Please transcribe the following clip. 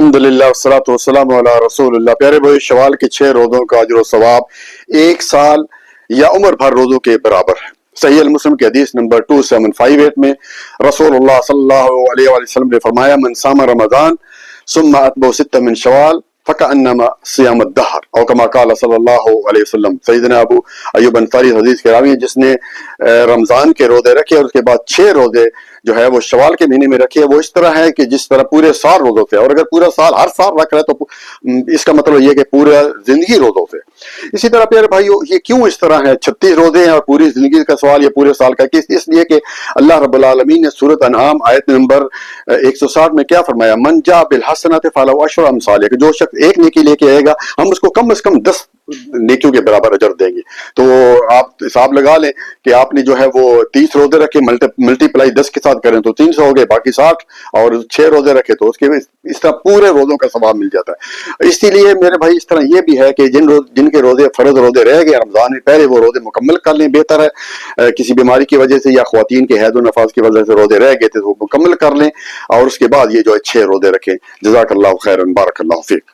अल्हम्दुलिल्लाह वस्सलातु वस्सलामु अला रसूलिल्लाह। प्यारे भाई, शवाल के 6 रोज़ों का अजर व सवाब 1 साल या उम्र भर रोज़ों के बराबर है। सही अल मुस्लिम की हदीस नंबर 2758 में रसूलुल्लाह सल्लल्लाहु अलैहि वसल्लम ने फरमाया, मन सामा रमज़ान सुम्मा अतबअहु सित्तन मिन शवाल फकअन्नमा सियाम अद-दहर और कमा क़ाल सल्लल्लाहु अलैहि वसल्लम। सैयदना अबू अय्यूब अंसारी हदीस के रावी हैं, जिसने रमज़ान के रोज़े रखे और उसके बाद 6 रोज़े जो है वो शवाल के महीने में रखे, वो इस तरह है कि जिस तरह पूरे साल रोज़ों से। और अगर पूरा साल हर साल रख रहे तो इसका मतलब ये कि पूरा जिंदगी रोज़ों से। इसी तरह प्यारे भाइयों, ये क्यों इस तरह है? 36 रोज़े हैं और पूरी जिंदगी का सवाल, ये पूरे साल का किस? इसलिए कि अल्लाह रब्बुल आलमीन ने सूरत अनआम आयत नंबर 160 में क्या फरमाया, मन जा बिल हसनत फलहु अशरु अमसालिहा, कि जो शख्स एक नेकी लेके आएगा हम उसको कम से कम 10 नेकियों के बराबर अजर देंगे। तो आप हिसाब लगा लें कि आपने जो है वो 30 रोजे रखे, मल्टीप्लाई 10 के साथ करें तो 300 हो गए, बाकी 60, और 6 रोजे रखे तो उसके इस तरह पूरे रोजों का सवाब मिल जाता है। इसीलिए मेरे भाई इस तरह ये भी है कि जिनके रोजे फर्ज रोजे रह गए रमजान में, पहले वो रोजे मुकम्मल कर लें, बेहतर है। किसी बीमारी की वजह से या ख्वातीन के हैद व नफास की वजह से रोजे रह गए थे तो वो मुकम्मल कर लें और उसके बाद ये जो है 6 रोजे रखें। जज़ाकल्लाहु खैरन, बारकल्लाहु फीक।